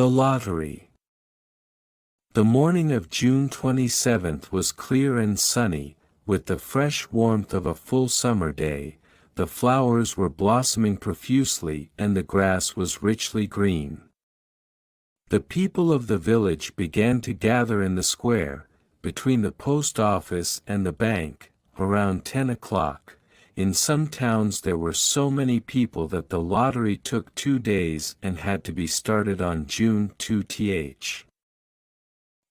The lottery. The morning of June 27th was clear and sunny, with the fresh warmth of a full summer day. The flowers were blossoming profusely and the grass was richly green. The people of the village began to gather in the square, between the post office and the bank, around 10 o'clock. In some towns there were so many people that the lottery took 2 days and had to be started on June 2th.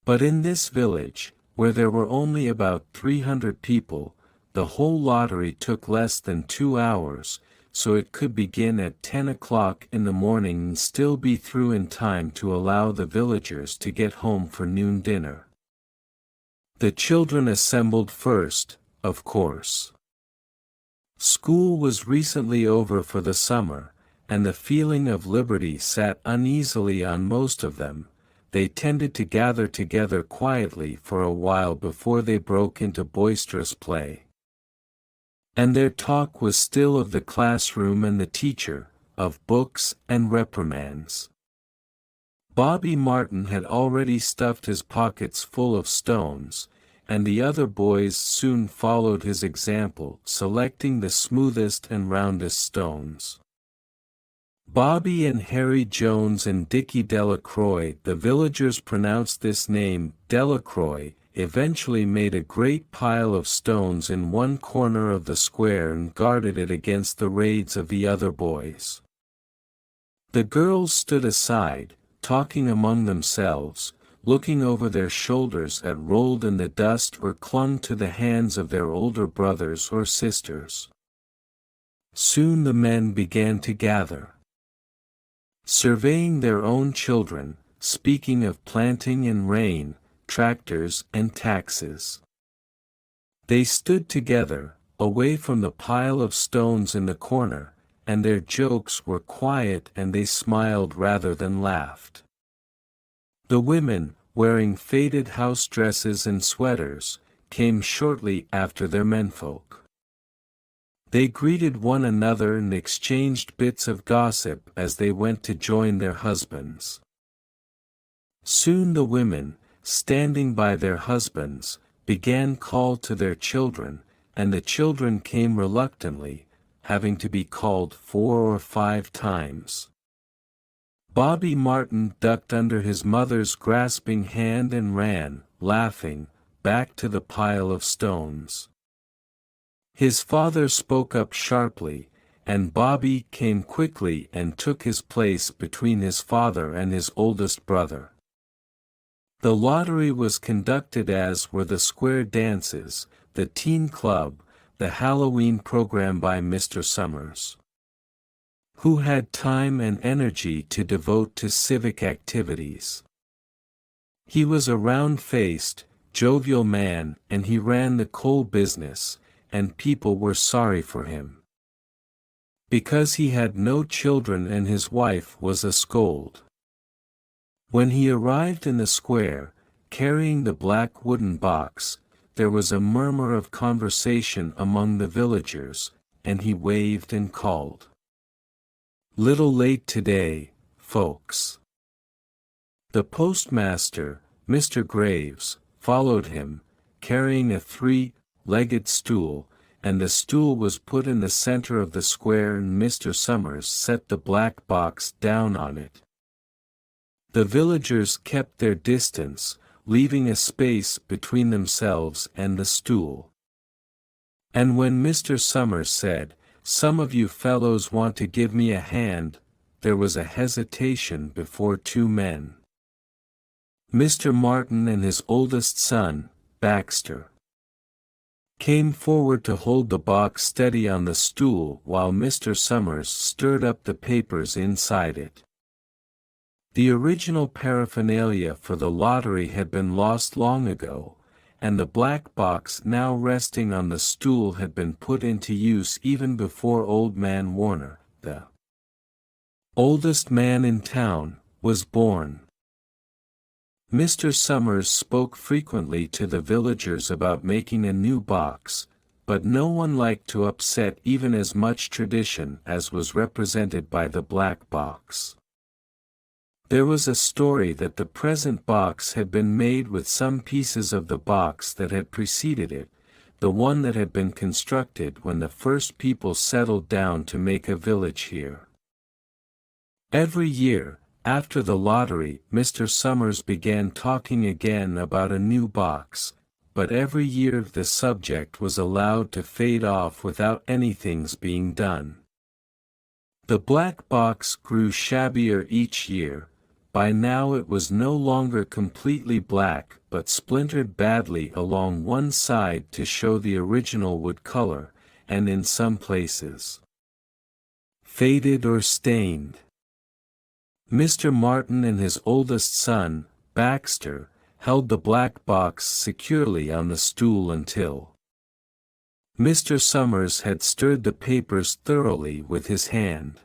But in this village, where there were only about 300 people, the whole lottery took less than 2 hours, so it could begin at 10 o'clock in the morning and still be through in time to allow the villagers to get home for noon dinner. The children assembled first, of course. School was recently over for the summer, and the feeling of liberty sat uneasily on most of them. They tended to gather together quietly for a while before they broke into boisterous play. And their talk was still of the classroom and the teacher, of books and reprimands. Bobby Martin had already stuffed his pockets full of stones, and the other boys soon followed his example, selecting the smoothest and roundest stones. Bobby and Harry Jones and Dickie Delacroix, the villagers pronounced this name, Delacroix, eventually made a great pile of stones in one corner of the square and guarded it against the raids of the other boys. The girls stood aside, talking among themselves, looking over their shoulders at rolled in the dust or clung to the hands of their older brothers or sisters. Soon the men began to gather. Surveying their own children, speaking of planting and rain, tractors and taxes. They stood together, away from the pile of stones in the corner, and their jokes were quiet and they smiled rather than laughed. The women, wearing faded house dresses and sweaters, came shortly after their menfolk. They greeted one another and exchanged bits of gossip as they went to join their husbands. Soon the women, standing by their husbands, began call to their children, and the children came reluctantly, having to be called 4 or 5 times. Bobby Martin ducked under his mother's grasping hand and ran, laughing, back to the pile of stones. His father spoke up sharply, and Bobby came quickly and took his place between his father and his oldest brother. The lottery was conducted as were the square dances, the teen club, the Halloween program by Mr. Summers, who had time and energy to devote to civic activities. He was a round-faced, jovial man, and he ran the coal business, and people were sorry for him, because he had no children and his wife was a scold. When he arrived in the square, carrying the black wooden box, there was a murmur of conversation among the villagers, and he waved and called, "Little late today, folks." The postmaster, Mr. Graves, followed him, carrying a 3-legged stool, and the stool was put in the center of the square and Mr. Summers set the black box down on it. The villagers kept their distance, leaving a space between themselves and the stool. And when Mr. Summers said, "Some of you fellows want to give me a hand," there was a hesitation before 2 men. Mr. Martin and his oldest son, Baxter, came forward to hold the box steady on the stool while Mr. Summers stirred up the papers inside it. The original paraphernalia for the lottery had been lost long ago, and the black box now resting on the stool had been put into use even before Old Man Warner, the oldest man in town, was born. Mr. Summers spoke frequently to the villagers about making a new box, but no one liked to upset even as much tradition as was represented by the black box. There was a story that the present box had been made with some pieces of the box that had preceded it, the one that had been constructed when the first people settled down to make a village here. Every year, after the lottery, Mr. Summers began talking again about a new box, but every year the subject was allowed to fade off without anything's being done. The black box grew shabbier each year. By now it was no longer completely black but splintered badly along one side to show the original wood color, and in some places faded or stained. Mr. Martin and his oldest son, Baxter, held the black box securely on the stool until Mr. Summers had stirred the papers thoroughly with his hand.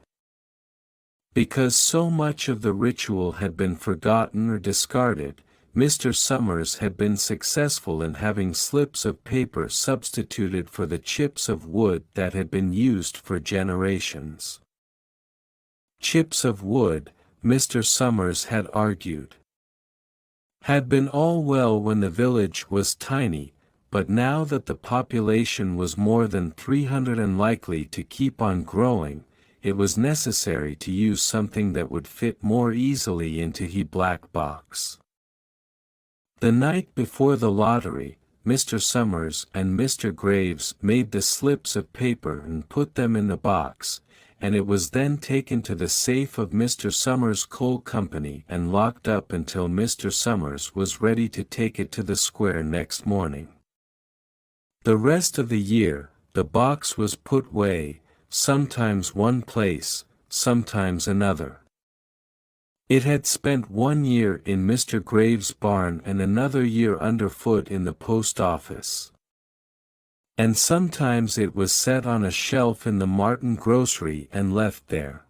Because so much of the ritual had been forgotten or discarded, Mr. Summers had been successful in having slips of paper substituted for the chips of wood that had been used for generations. Chips of wood, Mr. Summers had argued, had been all well when the village was tiny, but now that the population was more than 300 and likely to keep on growing, it was necessary to use something that would fit more easily into the black box. The night before the lottery, Mr. Summers and Mr. Graves made the slips of paper and put them in the box, and it was then taken to the safe of Mr. Summers' Coal Company and locked up until Mr. Summers was ready to take it to the square next morning. The rest of the year, the box was put away, sometimes one place, sometimes another. It had spent 1 year in Mr. Graves' barn and another year underfoot in the post office. And sometimes it was set on a shelf in the Martin grocery and left there.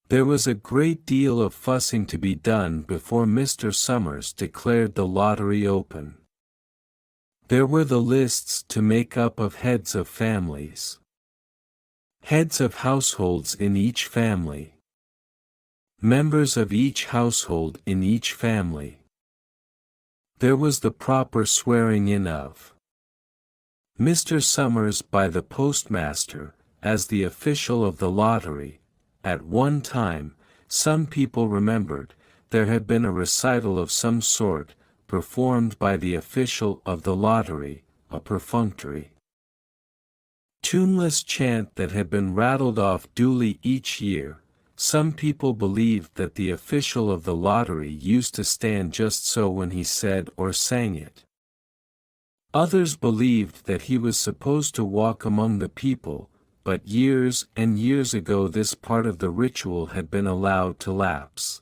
There was a great deal of fussing to be done before Mr. Summers declared the lottery open. There were the lists to make up of heads of families, heads of households in each family, members of each household in each family. There was the proper swearing in of Mr. Summers by the postmaster, as the official of the lottery. At one time, some people remembered, there had been a recital of some sort, performed by the official of the lottery, a perfunctory, tuneless chant that had been rattled off duly each year. Some people believed that the official of the lottery used to stand just so when he said or sang it. Others believed that he was supposed to walk among the people, but years and years ago this part of the ritual had been allowed to lapse.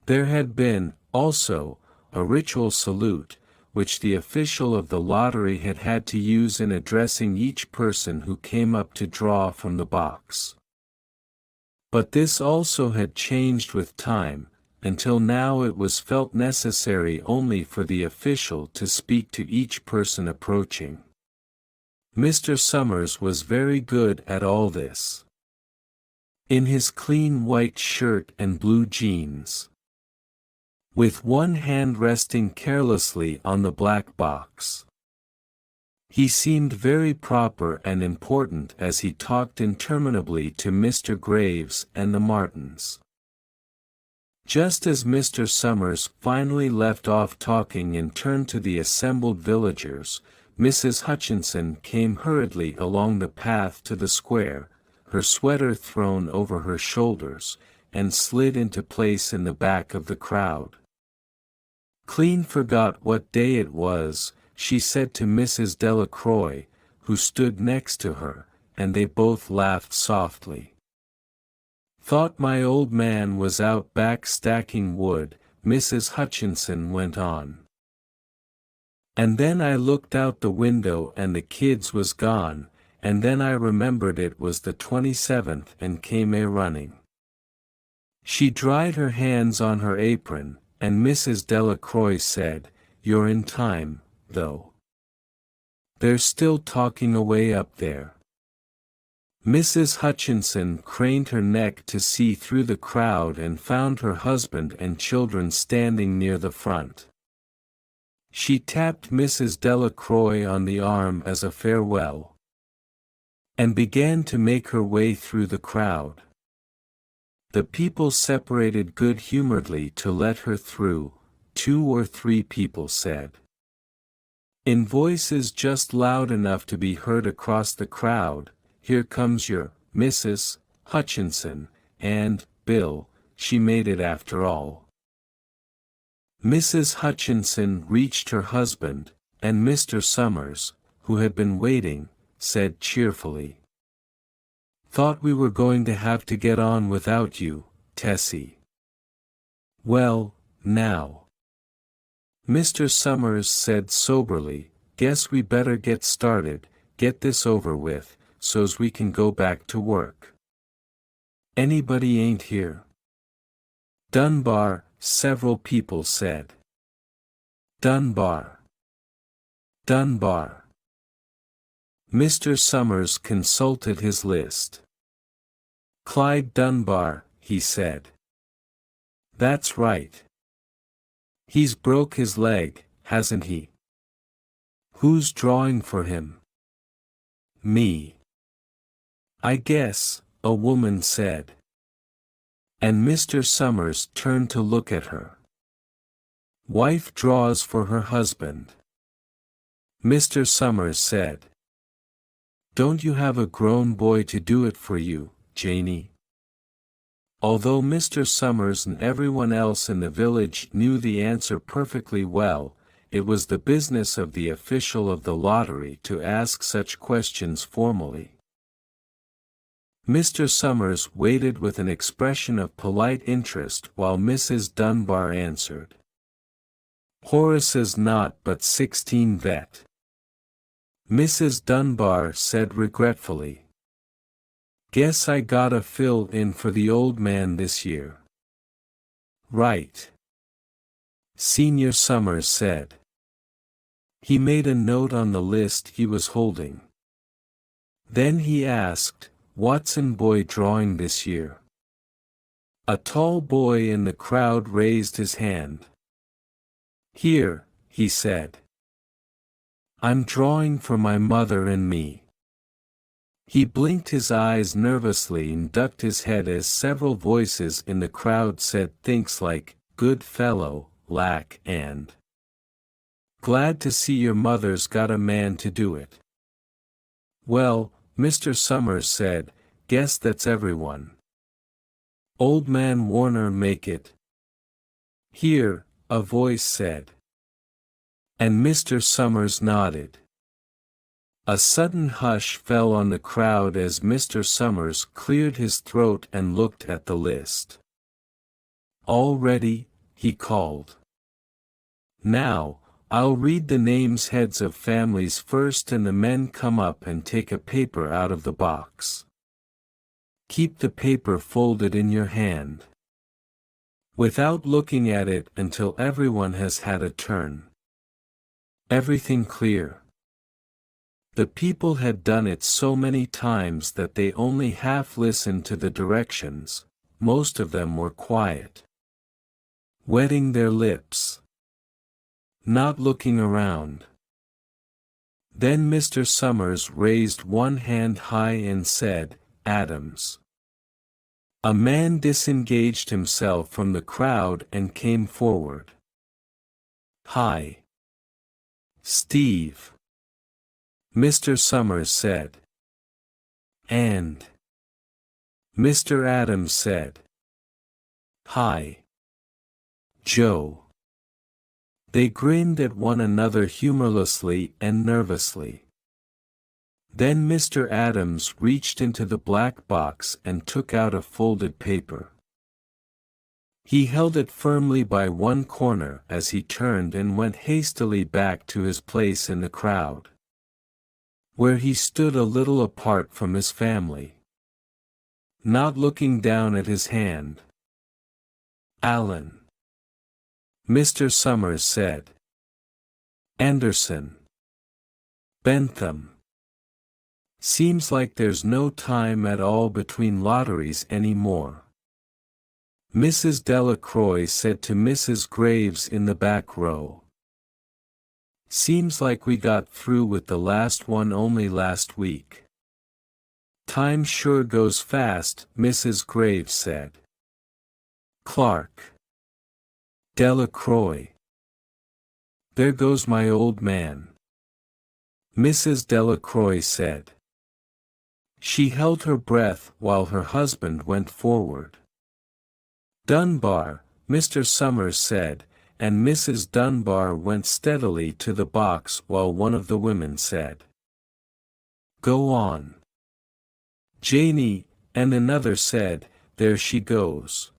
There had been, also, a ritual salute, which the official of the lottery had had to use in addressing each person who came up to draw from the box. But this also had changed with time, until now it was felt necessary only for the official to speak to each person approaching. Mr. Summers was very good at all this. In his clean white shirt and blue jeans, with one hand resting carelessly on the black box, he seemed very proper and important as he talked interminably to Mr. Graves and the Martins. Just as Mr. Summers finally left off talking and turned to the assembled villagers, Mrs. Hutchinson came hurriedly along the path to the square, her sweater thrown over her shoulders, and slid into place in the back of the crowd. "Clean forgot what day it was," she said to Mrs. Delacroix, who stood next to her, and they both laughed softly. "Thought my old man was out back stacking wood," Mrs. Hutchinson went on. "And then I looked out the window and the kids was gone, and then I remembered it was the 27th and came a-running." She dried her hands on her apron, and Mrs. Delacroix said, "You're in time, though. They're still talking away up there." Mrs. Hutchinson craned her neck to see through the crowd and found her husband and children standing near the front. She tapped Mrs. Delacroix on the arm as a farewell, and began to make her way through the crowd. The people separated good-humoredly to let her through, 2 or 3 people said. In voices just loud enough to be heard across the crowd, "Here comes your Mrs. Hutchinson, and, Bill, she made it after all." Mrs. Hutchinson reached her husband, and Mr. Summers, who had been waiting, said cheerfully, "Thought we were going to have to get on without you, Tessie." "Well, now," Mr. Summers said soberly, "guess we better get started, get this over with, so's we can go back to work. Anybody ain't here?" "Dunbar," several people said. "Dunbar. Dunbar." Mr. Summers consulted his list. "Clyde Dunbar," he said. "That's right. He's broke his leg, hasn't he? Who's drawing for him?" "Me, I guess," a woman said. And Mr. Summers turned to look at her. "Wife draws for her husband," Mr. Summers said. "Don't you have a grown boy to do it for you, Janie?" Although Mr. Summers and everyone else in the village knew the answer perfectly well, it was the business of the official of the lottery to ask such questions formally. Mr. Summers waited with an expression of polite interest while Mrs. Dunbar answered. "Horace is not but 16 vet," Mrs. Dunbar said regretfully. "Guess I gotta fill in for the old man this year." "Right," Senior Summers said. He made a note on the list he was holding. Then he asked, "Watson boy drawing this year?" A tall boy in the crowd raised his hand. "Here," he said. "I'm drawing for my mother and me." He blinked his eyes nervously and ducked his head as several voices in the crowd said things like, "Good fellow, Lack," and "Glad to see your mother's got a man to do it." "Well," Mr. Summers said, "guess that's everyone. Old man Warner make it?" "Here," a voice said. And Mr. Summers nodded. A sudden hush fell on the crowd as Mr. Summers cleared his throat and looked at the list. "All ready?" he called. "Now, I'll read the names heads of families first and the men come up and take a paper out of the box. Keep the paper folded in your hand, without looking at it until everyone has had a turn. Everything clear?" The people had done it so many times that they only half listened to the directions. Most of them were quiet, wetting their lips, not looking around. Then Mr. Summers raised one hand high and said, "Adams." A man disengaged himself from the crowd and came forward. "Hi, Steve," Mr. Summers said. "And?" Mr. Adams said. "Hi, Joe." They grinned at one another humorlessly and nervously. Then Mr. Adams reached into the black box and took out a folded paper. He held it firmly by one corner as he turned and went hastily back to his place in the crowd, where he stood a little apart from his family, not looking down at his hand. "Allen," Mr. Summers said. "Anderson. Bentham. Seems like there's no time at all between lotteries anymore. Mrs. Delacroix said to Mrs. Graves in the back row. Seems like we got through with the last one only last week. Time sure goes fast, Mrs. Graves said. Clark. Delacroix. There goes my old man. Mrs. Delacroix said. She held her breath while her husband went forward. Dunbar, Mr. Summers said, and Mrs. Dunbar went steadily to the box while one of the women said, Go on. Janie, and another said, There she goes.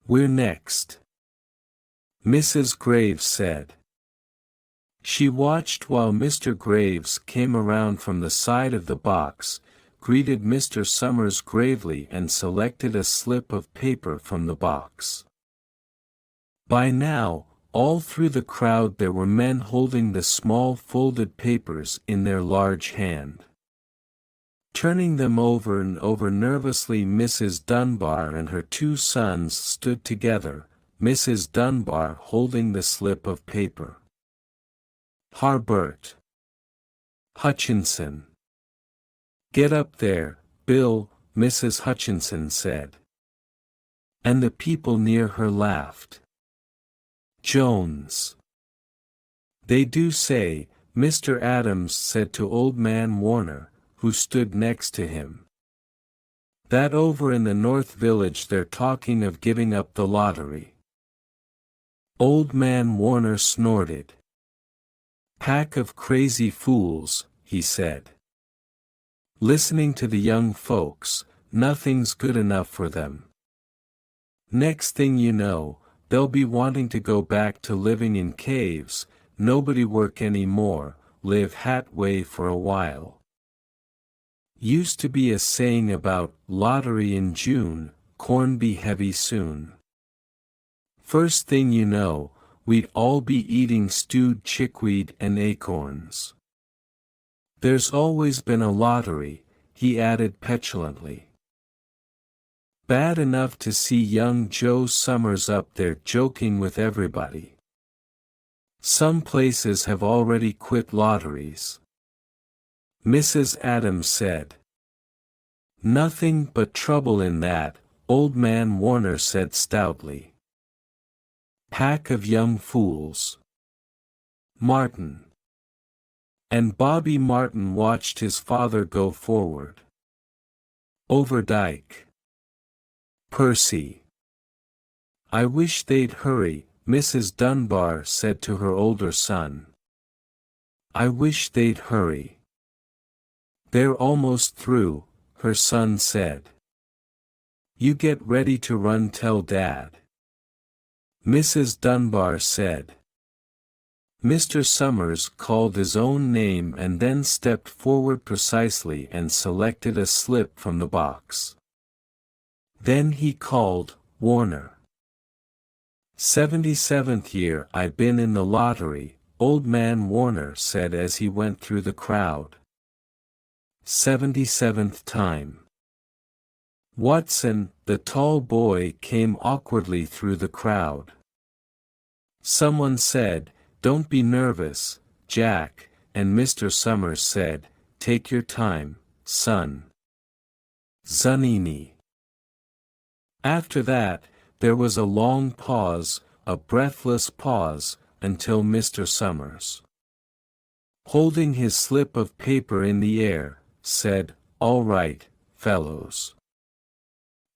We're next. Mrs. Graves said. She watched while Mr. Graves came around from the side of the box, greeted Mr. Summers gravely and selected a slip of paper from the box. By now, all through the crowd there were men holding the small folded papers in their large hand. Turning them over and over nervously, Mrs. Dunbar and her two sons stood together, Mrs. Dunbar holding the slip of paper. Harbert. Hutchinson. Get up there, Bill, Mrs. Hutchinson said. And the people near her laughed. Jones. They do say, Mr. Adams said to Old Man Warner, who stood next to him. That over in the North Village they're talking of giving up the lottery. Old Man Warner snorted. Pack of crazy fools, he said. Listening to the young folks, nothing's good enough for them. Next thing you know, they'll be wanting to go back to living in caves, nobody work any more, live hat way for a while. Used to be a saying about lottery in June, corn be heavy soon. First thing you know, we'd all be eating stewed chickweed and acorns. There's always been a lottery, he added petulantly. Bad enough to see young Joe Summers up there joking with everybody. Some places have already quit lotteries. Mrs. Adams said. Nothing but trouble in that, Old Man Warner said stoutly. Pack of young fools. Martin. And Bobby Martin watched his father go forward. Overdyke. Percy. I wish they'd hurry, Mrs. Dunbar said to her older son. I wish they'd hurry. They're almost through, her son said. You get ready to run tell Dad. Mrs. Dunbar said. Mr. Summers called his own name and then stepped forward precisely and selected a slip from the box. Then he called, Warner. 77th year I've been in the lottery, Old Man Warner said as he went through the crowd. 77th time. Watson, the tall boy, came awkwardly through the crowd. Someone said, Don't be nervous, Jack, and Mr. Summers said, Take your time, son. Zanini. After that, there was a long pause, a breathless pause, until Mr. Summers, holding his slip of paper in the air, said, All right, fellows.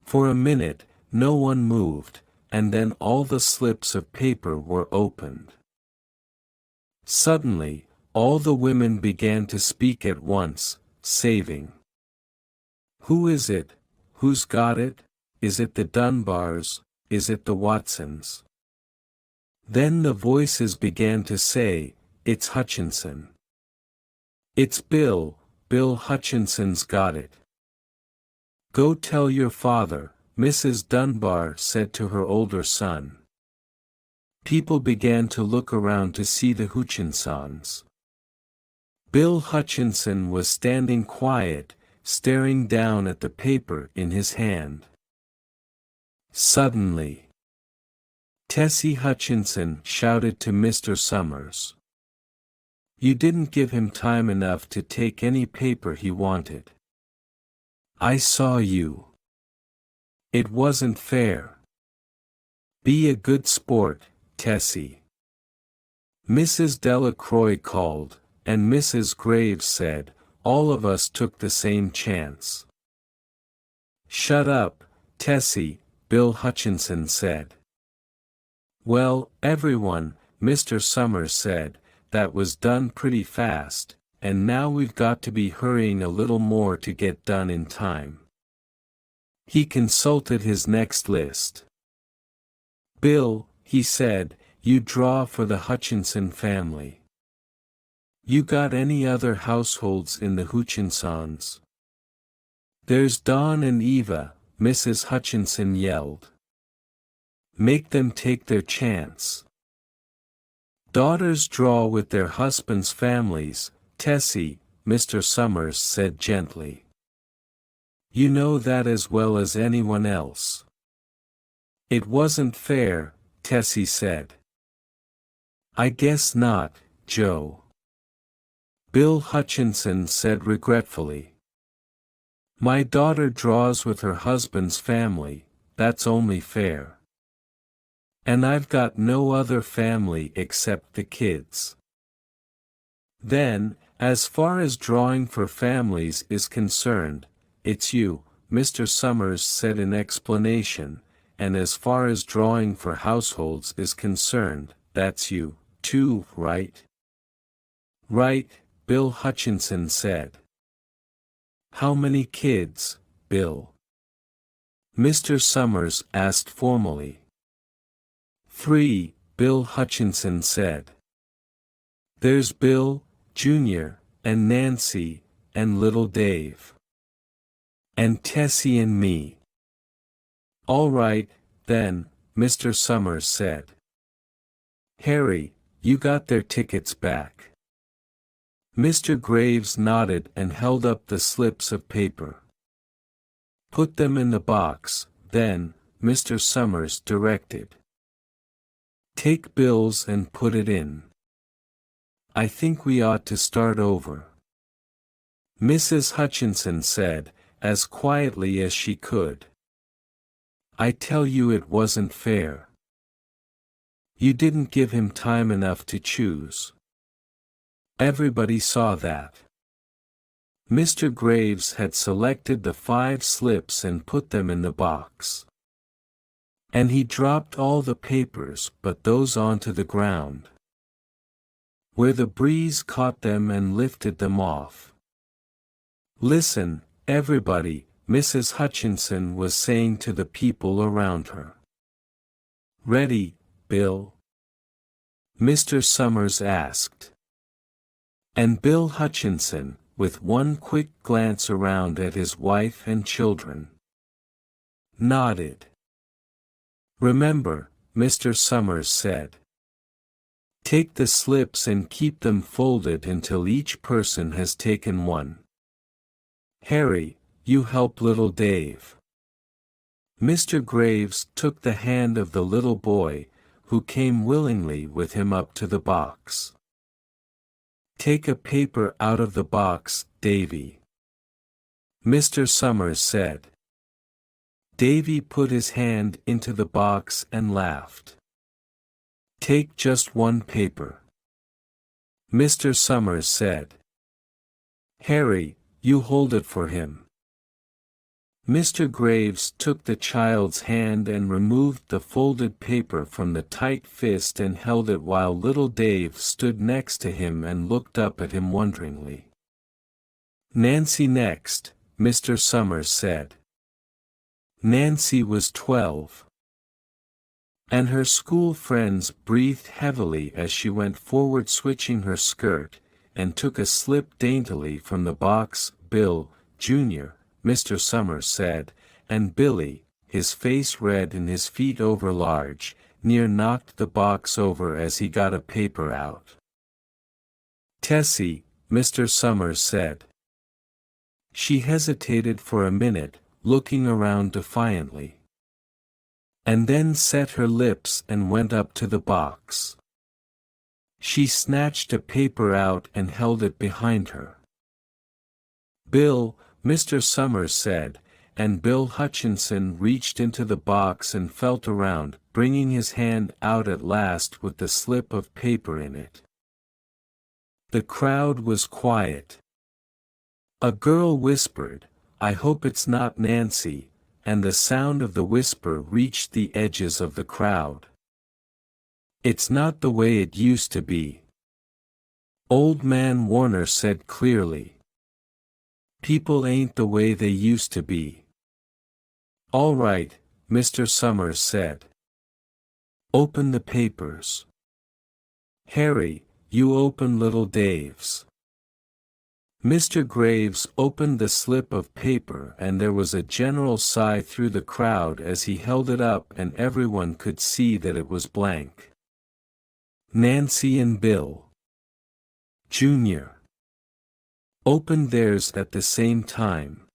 For a minute, no one moved, and then all the slips of paper were opened. Suddenly, all the women began to speak at once, saving. Who is it? Who's got it? Is it the Dunbars? Is it the Watsons? Then the voices began to say, It's Hutchinson. It's Bill, Bill Hutchinson's got it. Go tell your father, Mrs. Dunbar said to her older son. People began to look around to see the Hutchinsons. Bill Hutchinson was standing quiet, staring down at the paper in his hand. Suddenly, Tessie Hutchinson shouted to Mr. Summers. "You didn't give him time enough to take any paper he wanted. I saw you. It wasn't fair. Be a good sport, Tessie." Mrs. Delacroix called, and Mrs. Graves said, "All of us took the same chance." "Shut up, Tessie," Bill Hutchinson said. "Well, everyone," Mr. Summers said, "that was done pretty fast, and now we've got to be hurrying a little more to get done in time." He consulted his next list. "Bill," he said, "you draw for the Hutchinson family. You got any other households in the Hutchinsons?" "There's Don and Eva," Mrs. Hutchinson yelled. "Make them take their chance." "Daughters draw with their husbands' families, Tessie," Mr. Summers said gently. "You know that as well as anyone else." "It wasn't fair," Tessie said. "I guess not, Joe," Bill Hutchinson said regretfully. "My daughter draws with her husband's family, that's only fair. And I've got no other family except the kids." "Then, as far as drawing for families is concerned, it's you," Mr. Summers said in explanation, "and as far as drawing for households is concerned, that's you, too, right?" "Right," Bill Hutchinson said. "How many kids, Bill?" Mr. Summers asked formally. "3, Bill Hutchinson said. "There's Bill, Jr., and Nancy, and little Dave. And Tessie and me." "All right, then," Mr. Summers said. "Harry, you got their tickets back?" Mr. Graves nodded and held up the slips of paper. "Put them in the box, then," Mr. Summers directed. "Take Bill's and put it in. I think we ought to start over," Mrs. Hutchinson said, as quietly as she could. "I tell you it wasn't fair. You didn't give him time enough to choose. Everybody saw that." Mr. Graves had selected the 5 slips and put them in the box. And he dropped all the papers but those onto the ground, where the breeze caught them and lifted them off. "Listen, everybody," Mrs. Hutchinson was saying to the people around her. "Ready, Bill?" Mr. Summers asked. And Bill Hutchinson, with one quick glance around at his wife and children, nodded. "Remember," Mr. Summers said. "Take the slips and keep them folded until each person has taken one. Harry, you help little Dave." Mr. Graves took the hand of the little boy, who came willingly with him up to the box. "Take a paper out of the box, Davy," Mr. Summers said. Davy put his hand into the box and laughed. "Take just one paper," Mr. Summers said. "Harry, you hold it for him." Mr. Graves took the child's hand and removed the folded paper from the tight fist and held it while little Dave stood next to him and looked up at him wonderingly. "Nancy next," Mr. Summers said. Nancy was 12. And her school friends breathed heavily as she went forward switching her skirt, and took a slip daintily from the box. "Bill, Jr., Mr. Summers said, and Billy, his face red and his feet over large, near knocked the box over as he got a paper out. "Tessie," Mr. Summers said. She hesitated for a minute, looking around defiantly. And then set her lips and went up to the box. She snatched a paper out and held it behind her. Bill, Mr. Summers said, and Bill Hutchinson reached into the box and felt around, bringing his hand out at last with the slip of paper in it. The crowd was quiet. A girl whispered, "I hope it's not Nancy," and the sound of the whisper reached the edges of the crowd. "It's not the way it used to be," Old Man Warner said clearly. "People ain't the way they used to be." "All right," Mr. Summers said. "Open the papers. Harry, you open little Dave's." Mr. Graves opened the slip of paper and there was a general sigh through the crowd as he held it up and everyone could see that it was blank. Nancy and Bill Jr. opened theirs at the same time.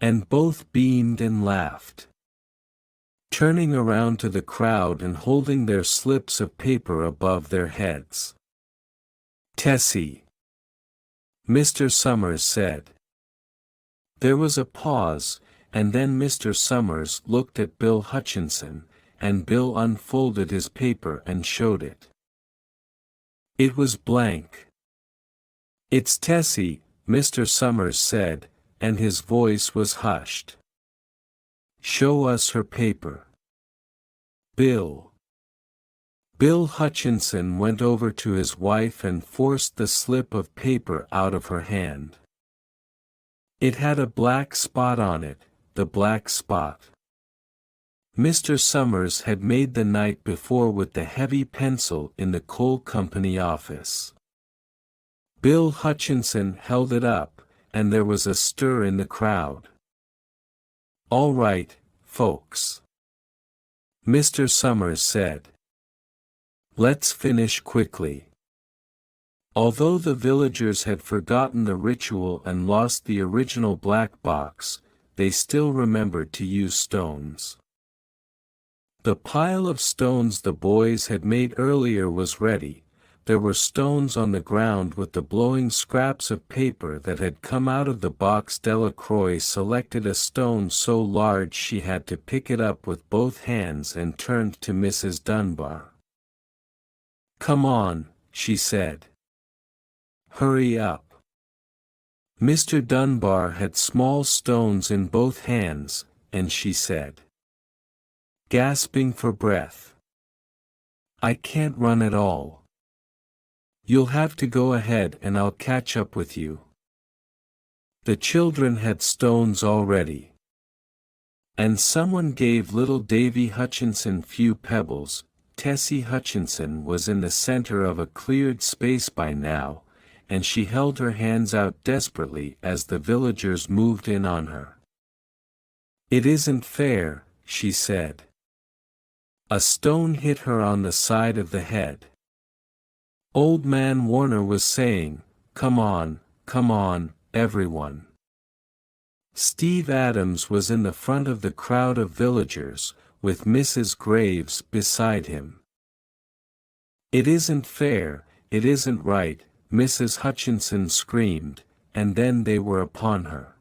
And both beamed and laughed. Turning around to the crowd and holding their slips of paper above their heads. "Tessie," Mr. Summers said. There was a pause, and then Mr. Summers looked at Bill Hutchinson, and Bill unfolded his paper and showed it. It was blank. "It's Tessie," Mr. Summers said, and his voice was hushed. "Show us her paper." Bill Hutchinson went over to his wife and forced the slip of paper out of her hand. It had a black spot on it, the black spot Mr. Summers had made the night before with the heavy pencil in the coal company office. Bill Hutchinson held it up, and there was a stir in the crowd. "All right, folks," Mr. Summers said. "Let's finish quickly." Although the villagers had forgotten the ritual and lost the original black box, they still remembered to use stones. The pile of stones the boys had made earlier was ready. There were stones on the ground with the blowing scraps of paper that had come out of the box. Delacroix selected a stone so large she had to pick it up with both hands and turned to Mrs. Dunbar. "Come on," she said. "Hurry up." Mr. Dunbar had small stones in both hands, and she said, gasping for breath, "I can't run at all. You'll have to go ahead and I'll catch up with you." The children had stones already. And someone gave little Davy Hutchinson few pebbles. Tessie Hutchinson was in the center of a cleared space by now, and she held her hands out desperately as the villagers moved in on her. "It isn't fair," she said. A stone hit her on the side of the head. Old Man Warner was saying, come on, everyone." Steve Adams was in the front of the crowd of villagers, with Mrs. Graves beside him. "It isn't fair, it isn't right," Mrs. Hutchinson screamed, and then they were upon her.